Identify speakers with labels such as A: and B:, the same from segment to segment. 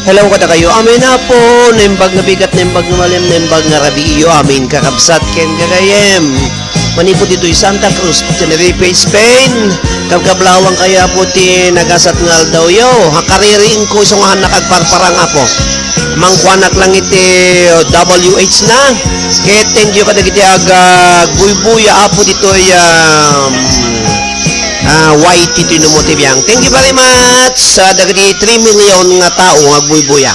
A: Hello kada kayo, amin na po, naimbag nga bigat, naimbag nga malim, naimbag nga rabiyo, amin kakabsat, ken kagayem. Manipod dito Santa Cruz, Tenerife, Spain, kagkablawang kaya po ti nagasat ngal daw yo, hakariring ko isang nakagparparang apo. Mangkwanak lang iti WH na, kaya thank you kada kiti agag, buy-buya apo dito YT tinumotive yang. Thank you very much sa dagiti 3 million nga tao nga buy-buya.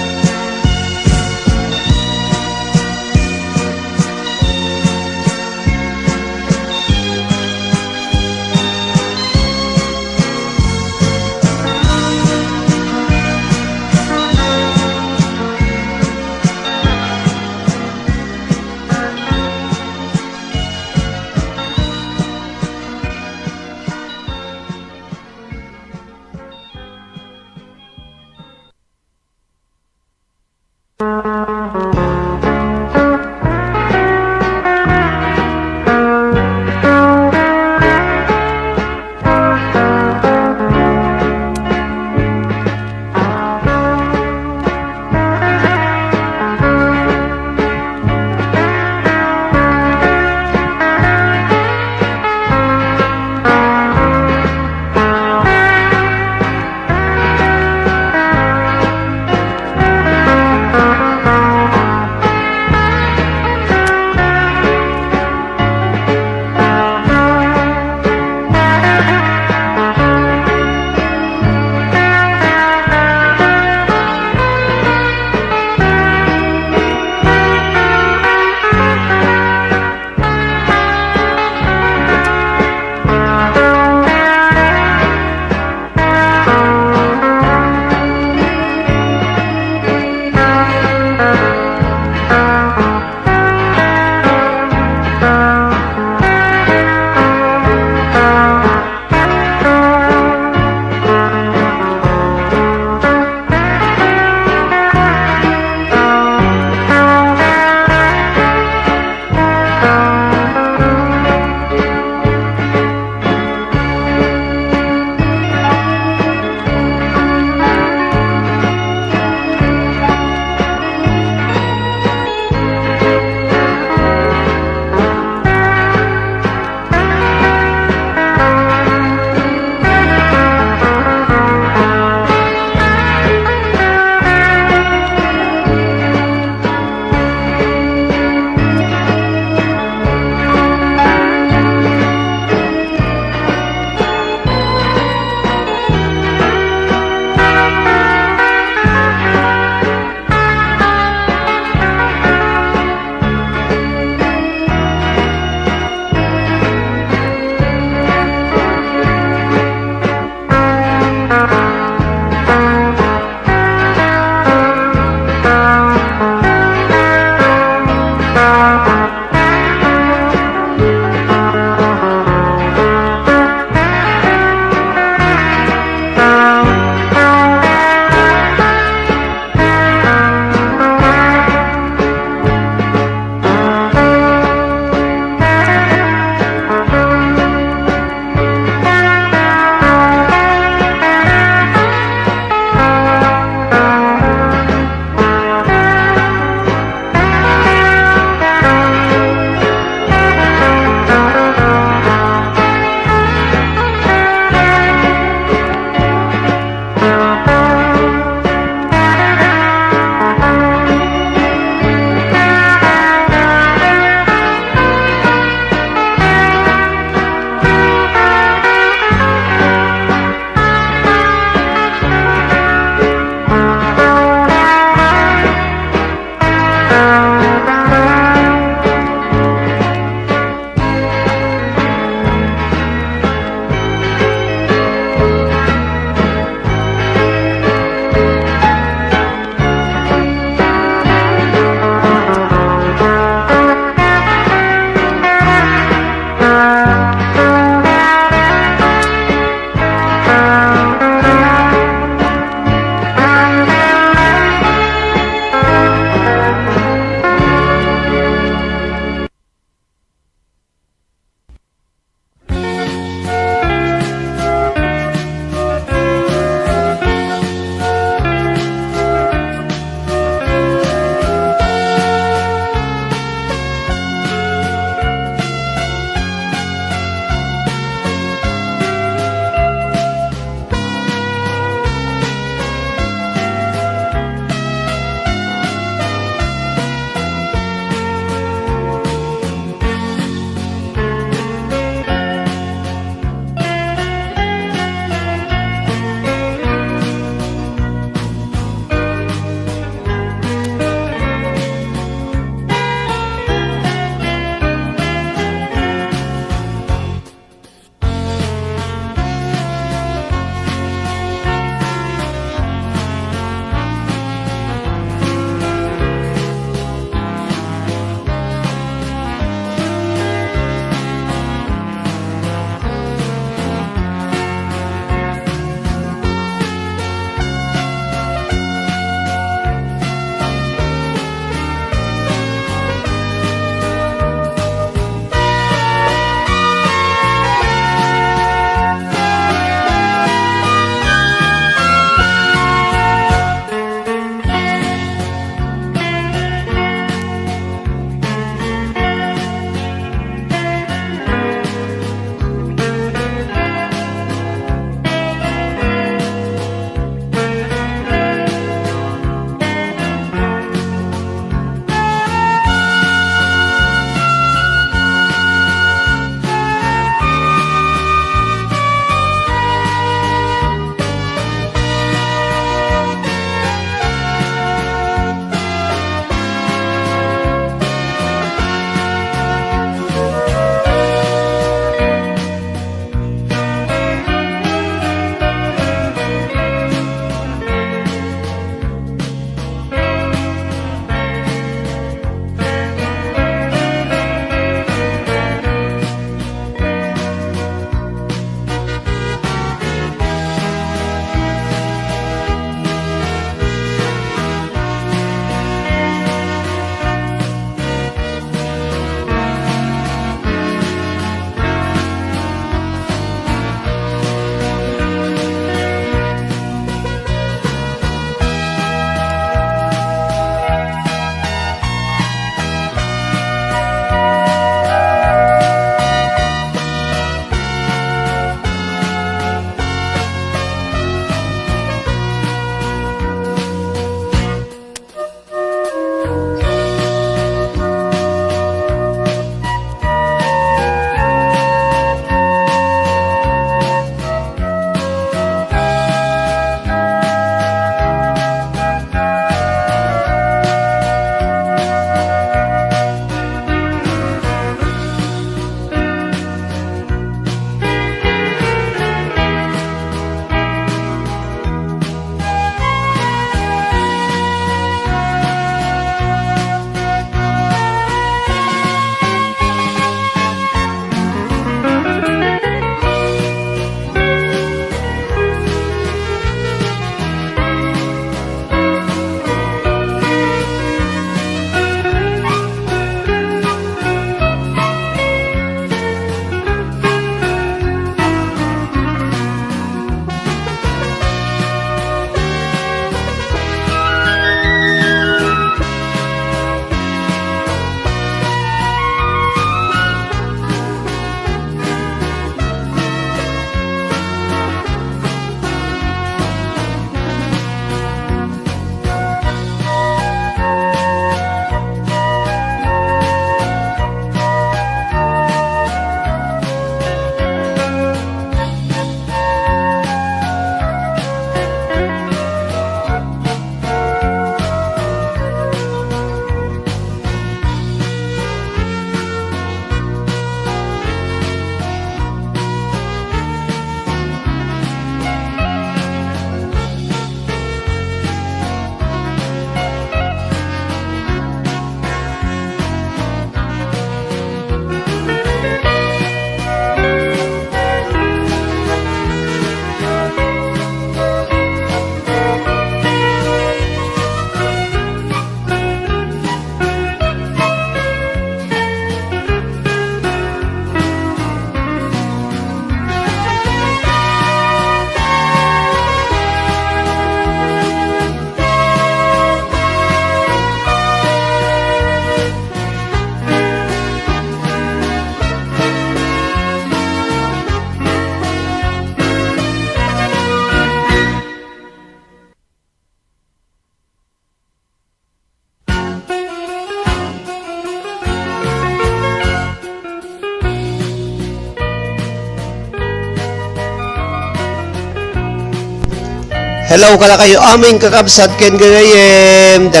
A: Hello kala kayo aming kakabsat ken gagayem. Da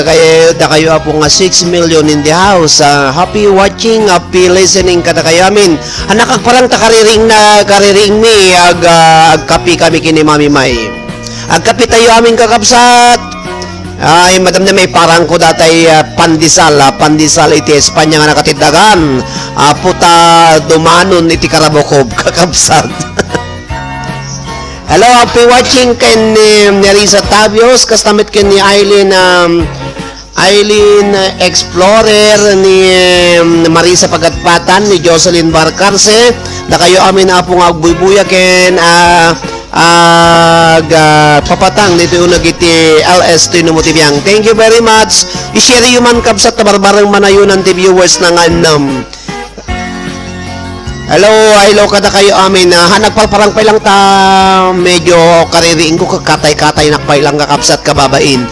A: kayo apo nga 6 million in the house. Happy watching, happy listening kada kayo amin. Anak parang takariring na kariring mi ag kapi kami kini Mami May. Ag kapi tayo aming kakabsat. Ay madam na may parang ko datay pandisal iti Espanya nga nakatidagan. Puta dumanon iti Karabokob kakabsat. Hello, happy watching ken Nerissa Tabios, kastamit ken ni Eileen Explorer, ni Marisa Pagatpatan, ni Jocelyn Barcarce, da kayo amin na po nga agbubuya ken papatang dito yung nagiti LS to numutibiyang. Thank you very much. I-share yung man kapsat na barbarang manayunan ti viewers ng Hello kada kayo amin. Nagpalparang pa lang ta medyo kaririin ko kakatay-katay nakpay lang kakapsat kababain.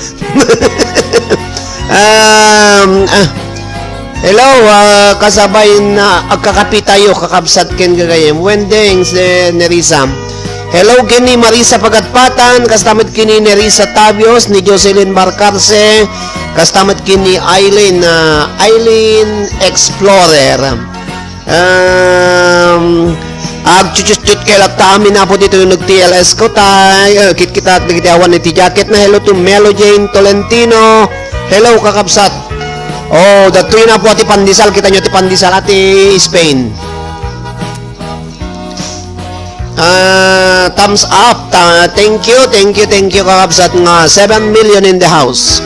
A: Hello, kasabay na agkakapi tayo kakapsat ken gagayem. Wendeng Nerissa. Hello kini Marisa Pagatpatan, kastamit kini Nerissa Tabios, ni Jocelyn Barcarce, kastamit kini Eileen Explorer. Agchuchut kay lakta amin na po dito yung nag-TLS ko tayo kita nagitiawan ni jacket na. Hello to Melo Jane Tolentino. Hello kakabsat. Oh datoy na po ati pandisal, kita nyo ati pandisal ati Spain. Thumbs up. Thank you kakabsat nga 7 million in the house.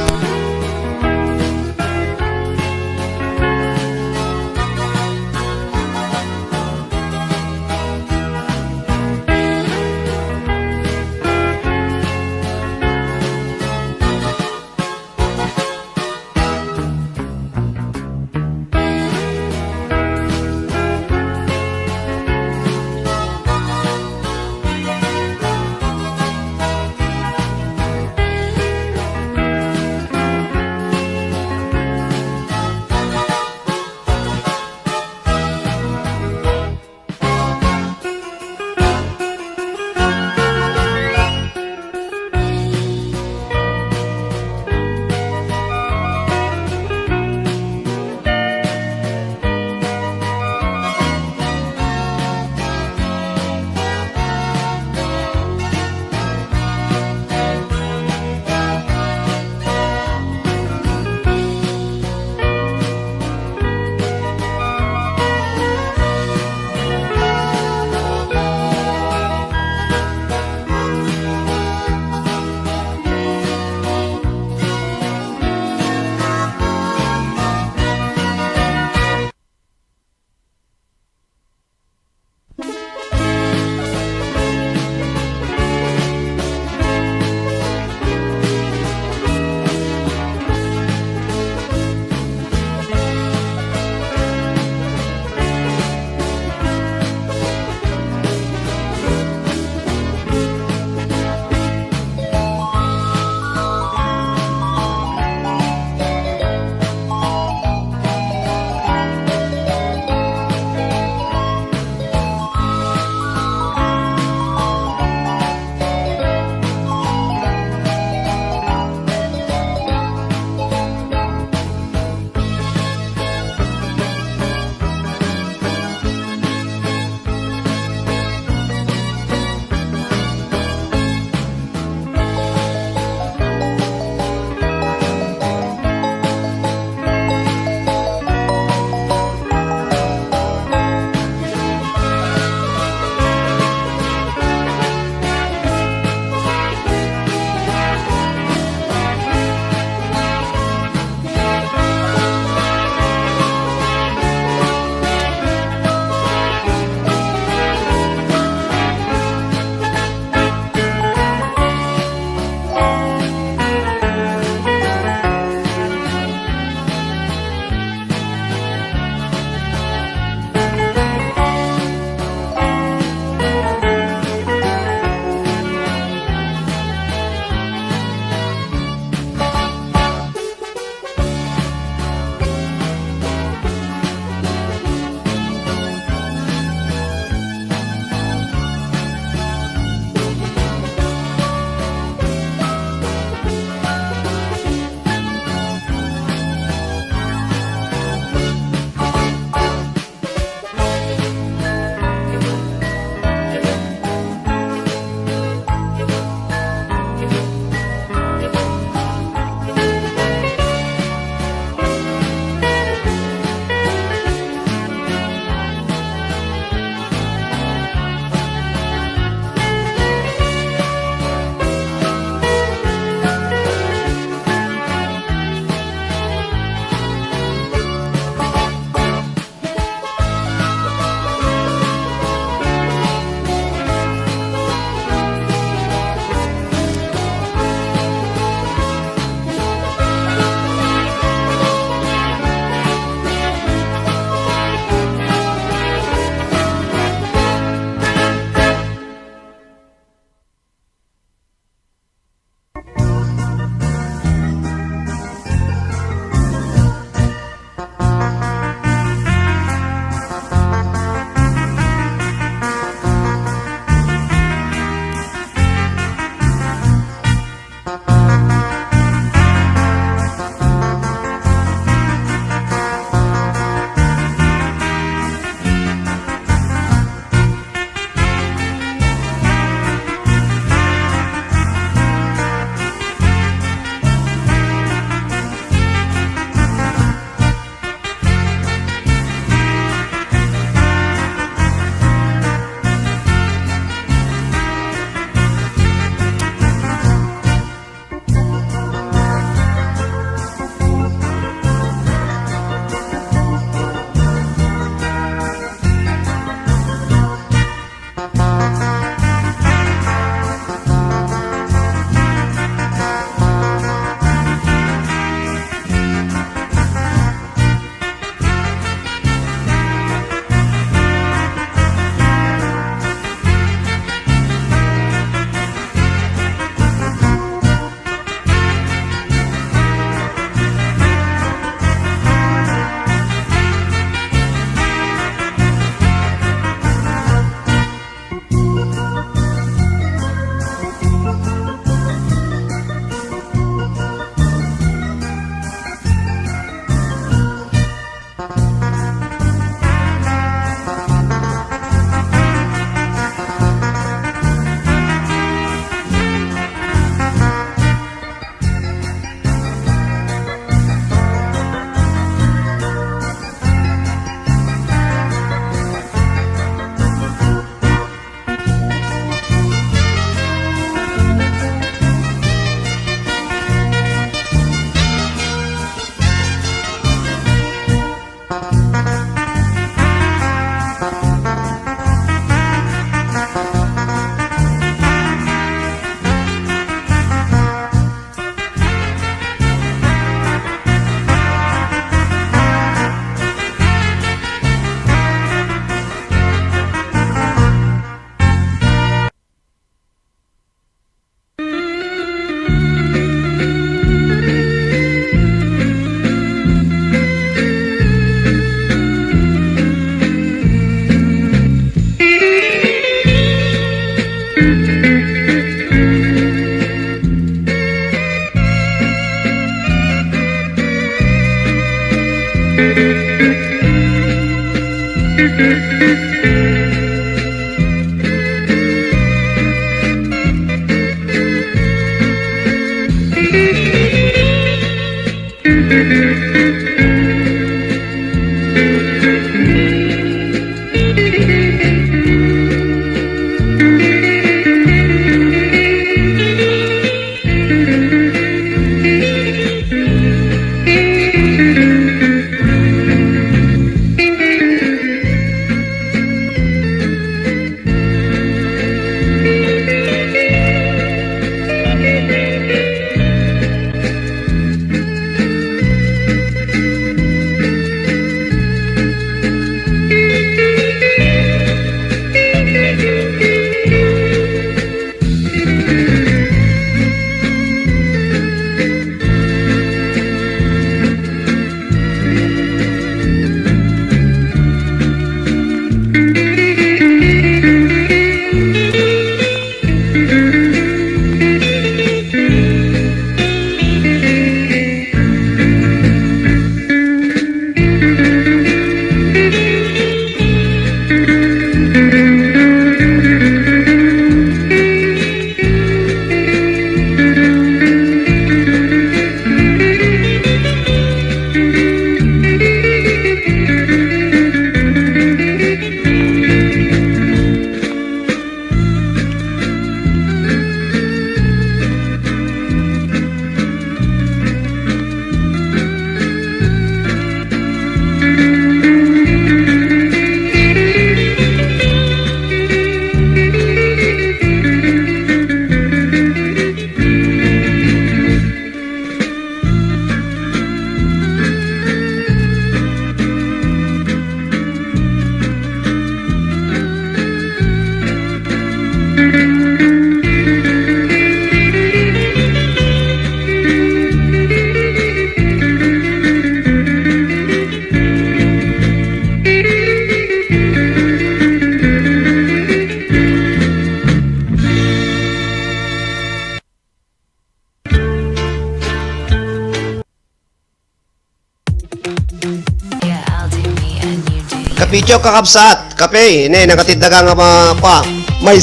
A: Kapityo kakabsat, kape, ini nakatidagang apa pa, may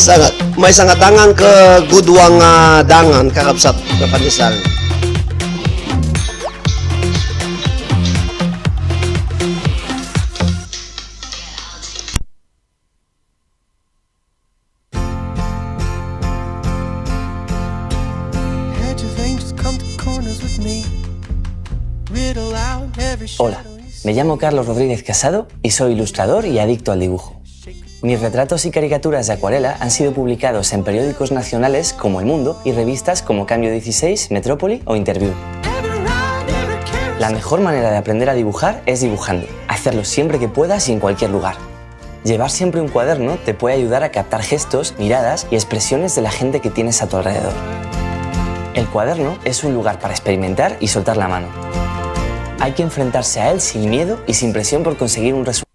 A: sangatangan ke gudwang dangan kakabsat kapanisal.
B: Hola, me llamo Carlos Rodríguez Casado y soy ilustrador y adicto al dibujo. Mis retratos y caricaturas de acuarela han sido publicados en periódicos nacionales como El Mundo y revistas como Cambio 16, Metrópoli o Interview. La mejor manera de aprender a dibujar es dibujando, hacerlo siempre que puedas y en cualquier lugar. Llevar siempre un cuaderno te puede ayudar a captar gestos, miradas y expresiones de la gente que tienes a tu alrededor. El cuaderno es un lugar para experimentar y soltar la mano. Hay que enfrentarse a él sin miedo y sin presión por conseguir un resultado.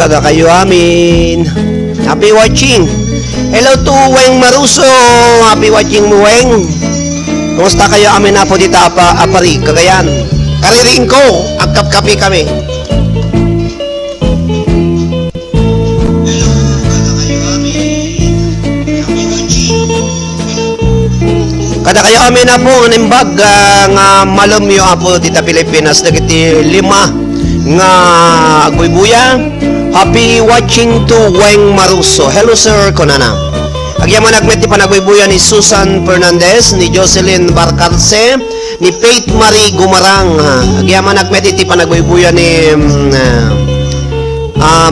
A: kada kayo amin. Happy watching. Hello to Weng Maruso. Happy watching mo, Weng. Kumusta kayo amin na po dito apari, Cagayan. Karirin ko, agkap-kapi kami. Kada kayo amin na po ang imbag nga malumyo po dito Pilipinas dagiti 5 nga agbubuya. Happy watching to Weng Maruso. Hello sir, kunana. Agyaman nagmeti panagbubuya ni Susan Fernandez, ni Jocelyn Barcarce, ni Faith Marie Gumarang. Agyaman nagmeti ti panagbubuya ni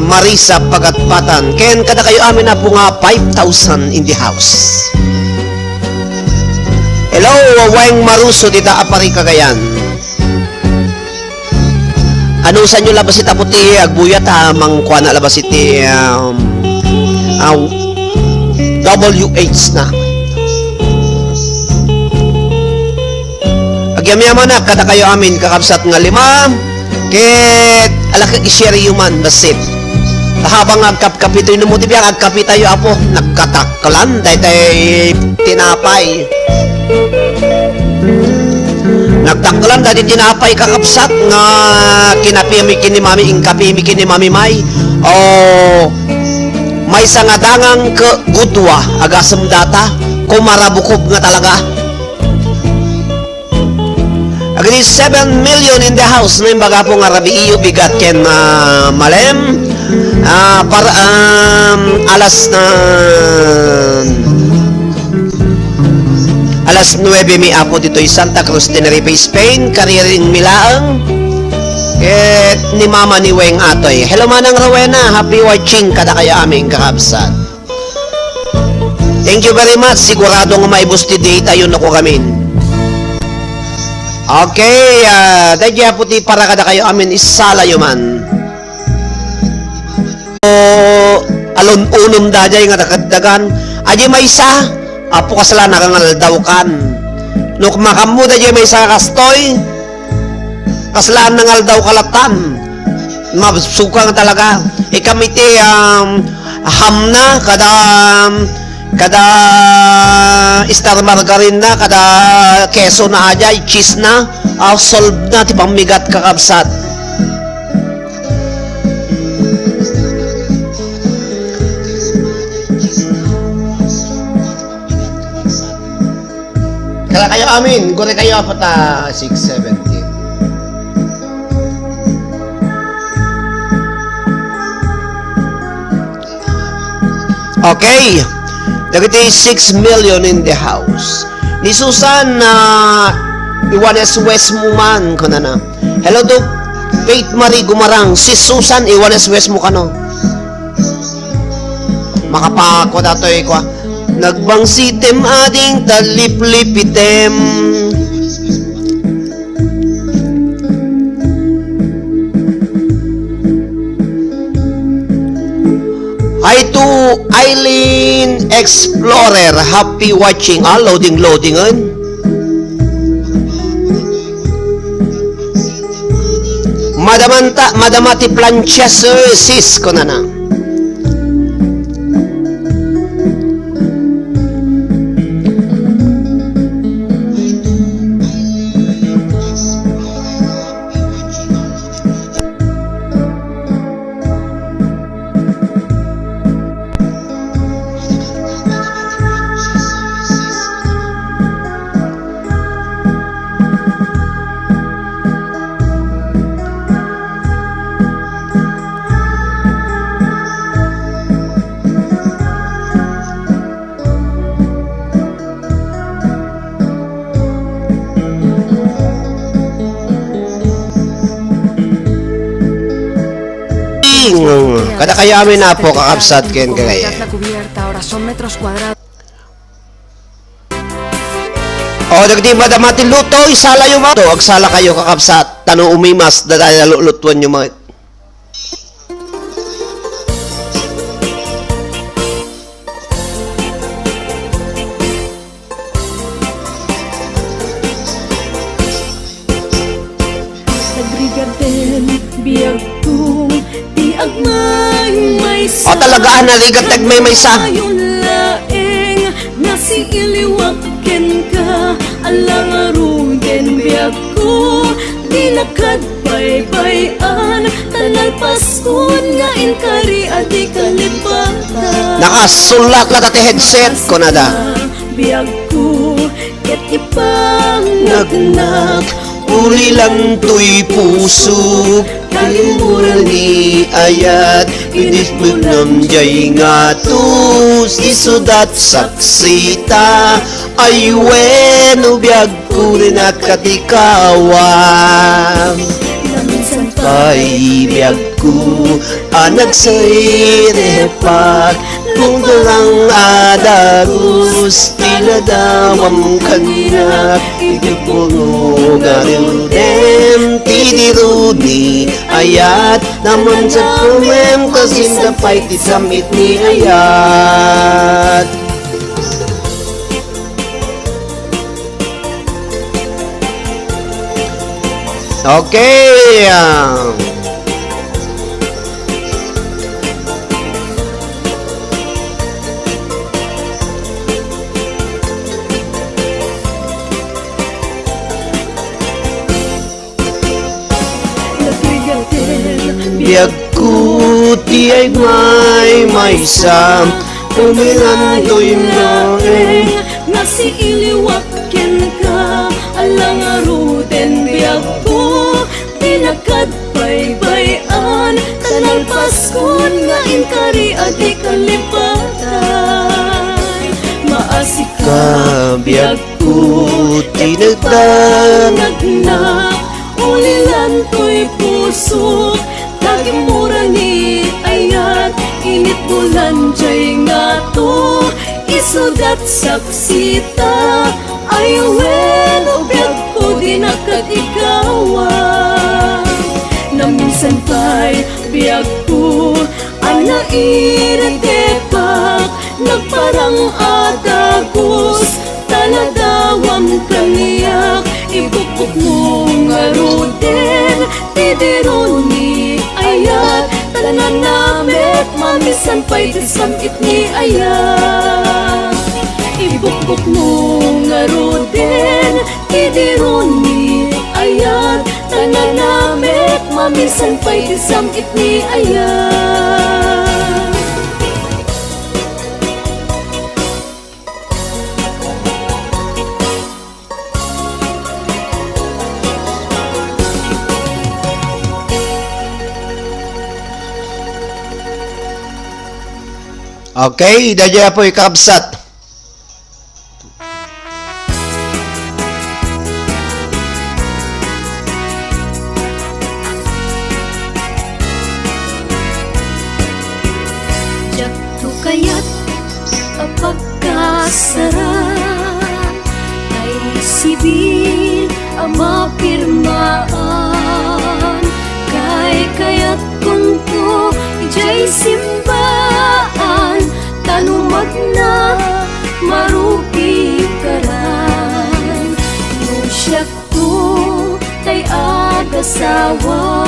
A: Marisa Pagatpatan. Ken kada kayo amin na po nga 5,000 in the house. Hello, Weng Maruso dito apari Cagayan. Ano sa inyo labas ita puti agbuyat mangkuha na labas iti WH na. Agyam-yaman na kada kayo amin kakabsat nga 5 ket alak i-share human basit. Habang agkap-kapitoy no mo ti biang agkapitayo apo nagkataklan daytay tinapay. Nagtaklan dati tinapay kakapsat nga kinapimi kini mami ingkapimi kini mami may o may sangadangang ke gudwa agasem data kumarabukob nga talaga. Agni 7 million in the house na imbaga po nga rabi iyo bigat ken malem para alas 9 mi apo dito Santa Cruz, Tenerife, Spain. Kariring milaang ket ni mama ni Weng atoy. Hello manang Rowena, happy watching kada kayo aming kakabsat. Thank you very much. Sigurado nga maibusti date ayun ako kami. Okay, dadya puti para kada kayo amin isala yuman. Alon-unom dadya nga nakadagan. Aji may isa apo kasala nakangaldaw kan. Nuk makamu da may sa kastoy. Kaslaan nangaldaw kalatan. Mabsukang talaga. Ikamiti hamna kada star margarine na kada keso na ajay cheese na solve na ti pamigat kakabsat. Kaya kayo amin, gore kayo apata 617. Okay. Dagiti 6 million in the house. Ni Susan Iwanes West Muman ko na. Hello to Faith Marie Gumarang. Si Susan Iwanes West mo kano. Makapako datoy ko. Nagbangsitem ading talip-lipitem. Hi to Eileen Explorer. Happy watching. Loading on. Madamati plancha sis ko na. Kada kayo amin na po kakabsat ken kagaya. O dagdi madamati luto isala yung mga agsala kayo kakabsat tanong umimas dadaya lulutuan yung mga
C: Nagrigaden biyag kong di agmay
A: gaan naligat nagmay maysa.
C: Ayon laeng nasi iliwakken ka alang aruden biag ko dilakad bay-bayan tanal paskon nga inkari adi kalipatan
A: Nakasulat lang ati headset ko na da.
C: biag ko ket ipang
A: Nagnak, uli lang to'y puso. Kalimuran ni ayat, inisbog nam jay nga tus. Isudat saksita, ay weno biyag ko rin at katikawan.
C: minsan
A: Paibiyag ko, anak sa'y repat. Kung dalang adarus, tila dawam kanak. Itipuno garilem, tidiruni ayat. Naman sa kumem, kasinda pa'y tisamit ni ayat. Okay. Biag ko ti ay may sam. Umilan to'y noeng.
C: nasi iliwakken ka alang aruden biag ko dilakad bay-bayan tanal paskon nga inkari adi kalipatan maasika
A: Biag ko tinagdan.
C: nagnak ulilan to'y puso tagimura ni ayat init bulan jay nga to isudat saksita ayawen ubyag ko dinakat ikawan na minsan pa'y biyag ko ana iritepak nagparang atagos taladawam kaniyak ibukbuk mo nga ruden tidironi ayat tanan namet mamisan pa'y tisamit ni ayat ibukbuk mo nga ruden tidironi ayat tanan namet mamisan pa'y tisamit ni ayat
A: Okay, dadya po ikabsat.
C: Jagto kaya't apagkasaran ay sibil ang mapirmaan kay kaya't kung to ijay simbaan tanumat na marupi karan no siya to tay agasawa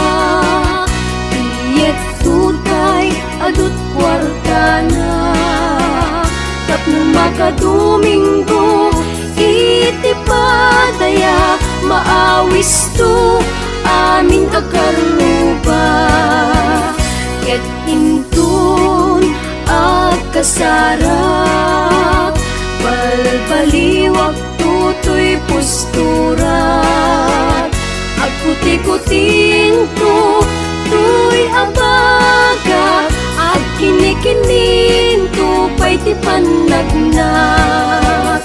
C: iyet tutay adut kwartana tapno makadomingo itipadaya maawis to amin akaruba ket intun agkasarak balbaliwak tutoy posturat agkuti-kuting to tuy abaga at kinikinin to pa'y ti panagnak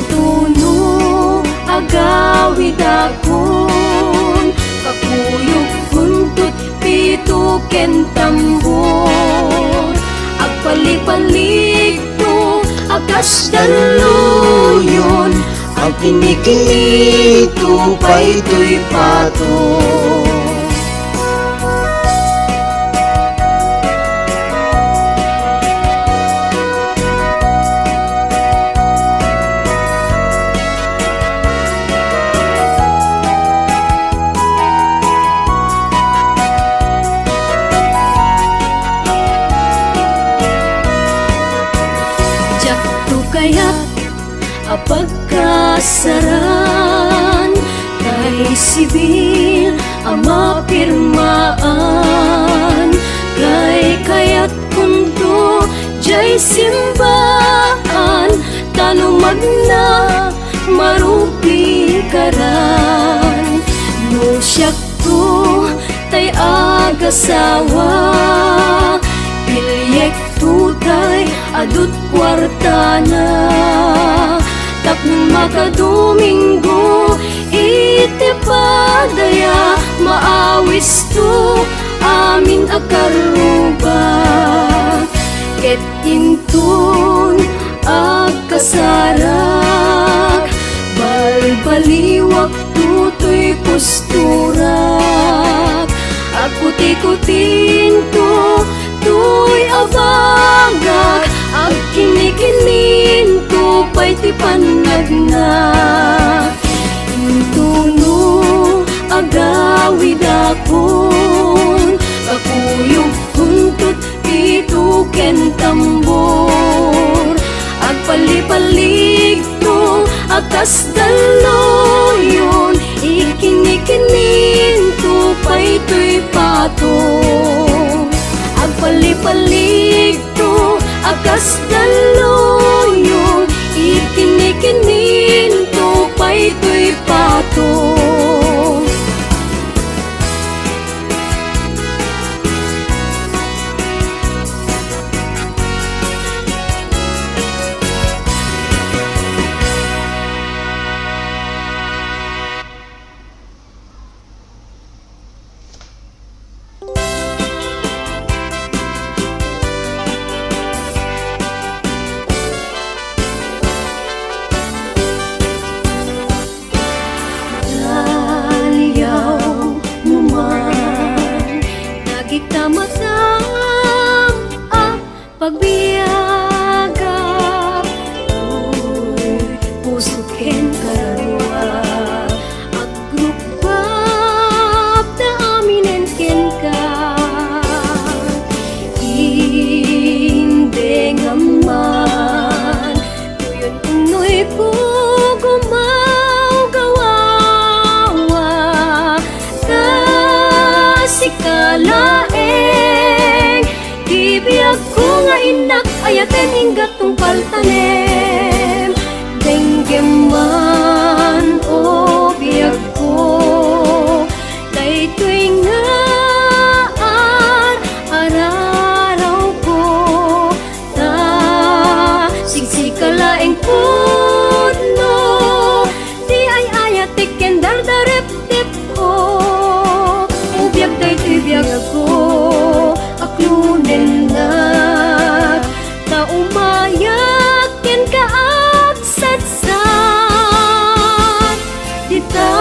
C: tuno agawid akon kakuyog kuntut pito ken tambor agpalik-palik to agas daluyon
A: Ang kinikilito pa'y to'y pato.
C: kaya't apagkasaran kay sibil ang mapirmaan kay kaya't kundo jay simbahan tanumag na marupi karan no siyak to tay agasawa pilyek tutay adut kwartana tapno makadomingo iti padaya maawis to amin akaruba ket intun agkasarak balbaliwak tutoy posturak agkuti-kutin to tuy abagak ag kinikinin to pa'y ti panagnak intuno agawid akon kakuyog kuntot ito ken tambor agpalipalig to akas daloyon ikinikinin to pa'y tuy patong agpalipalig to akas daloyon ikinikinin to pa'y tuy patong pagbiyaga uy puso ken kararwa ag grupap da aminen ken ka hindi ngaman tuyon unoy ko gumaw gawawa ta sikalaeng bibiyag ko nga inak ayaten hinggat tong paltanem denggeman o biyag ko daytoy nga araraw ko ta sigsikalaeng putno di ay ayatik ken dardarep-tip ko ubiyag daytoy biyag ako aklunen nat ta umayak ken kaagsadsat dita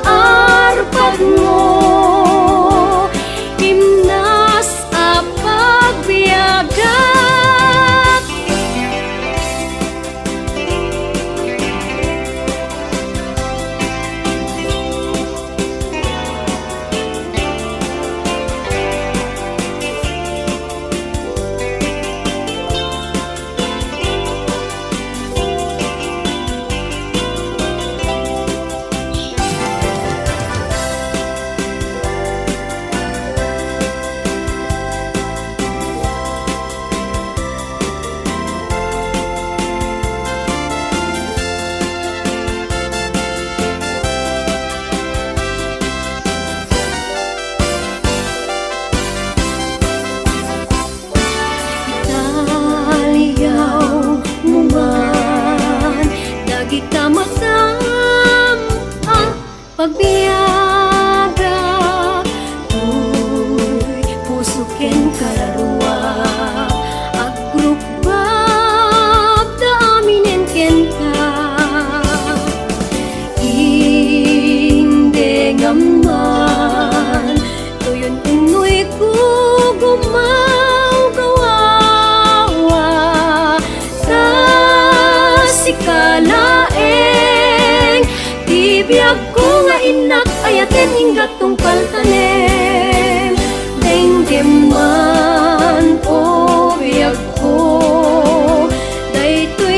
C: arpag mo himnas a pagbiyagat pagbiyaga uy puso ken kararwa ag grupap da aminen ken ka hindi ngaman tuyon unoy ko gumaw gawawa sa sikalaeng bibiyag ko nga inak ayaten hinggat tong paltanem denggeman o biyag ko daytoy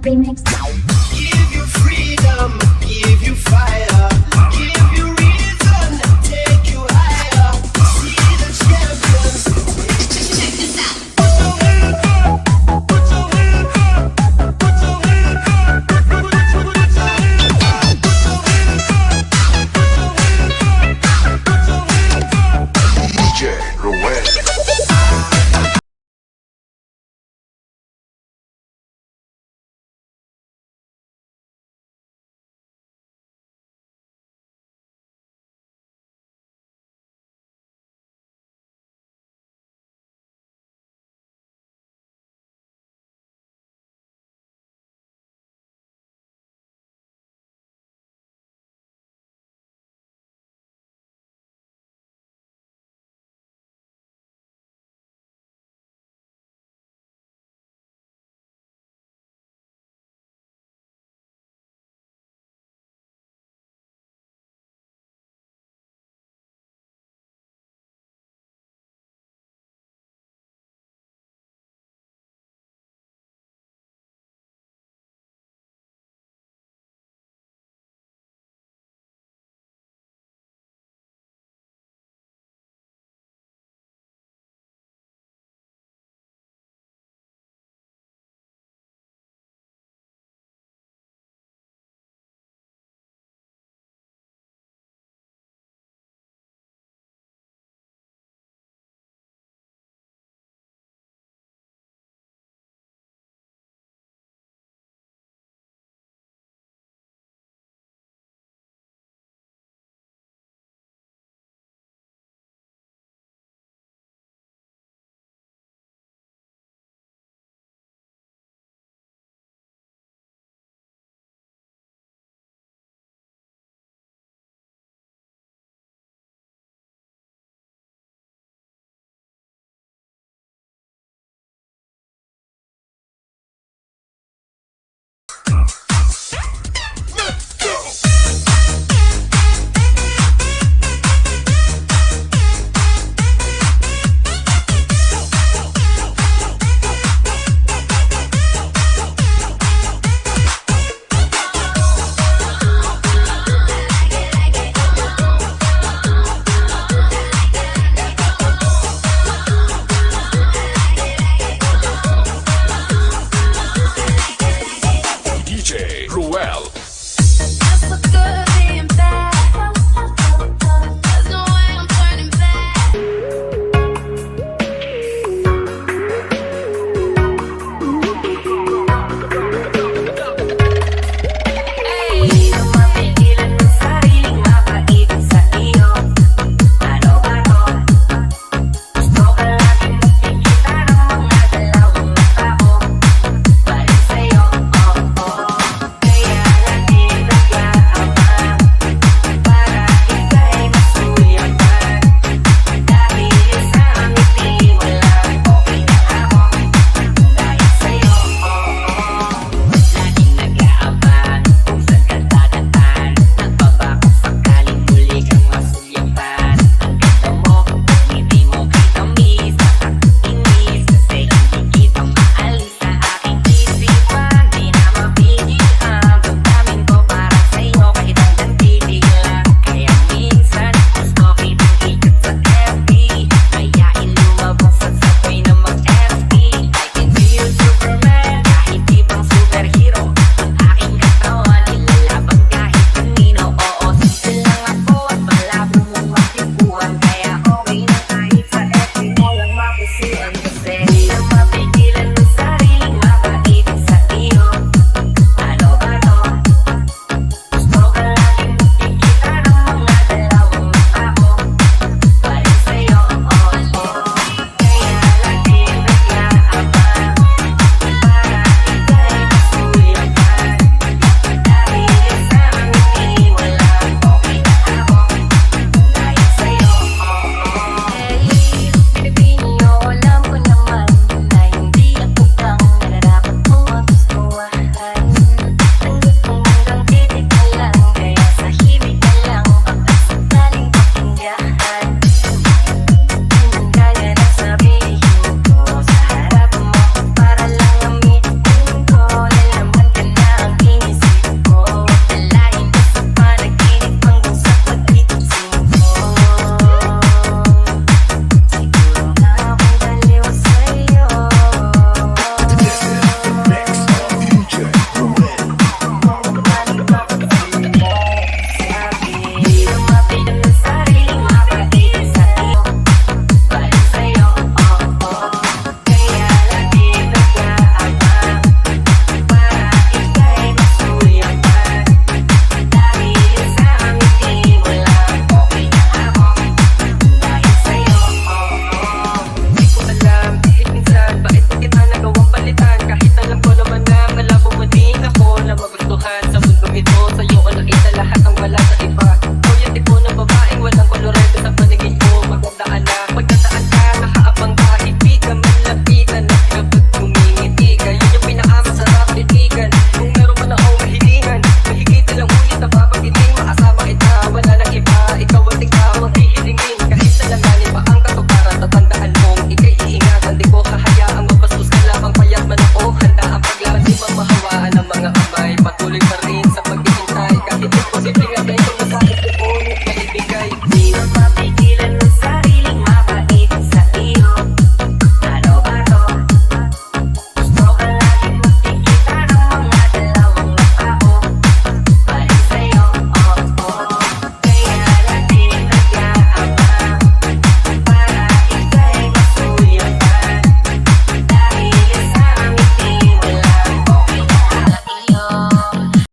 D: Remix.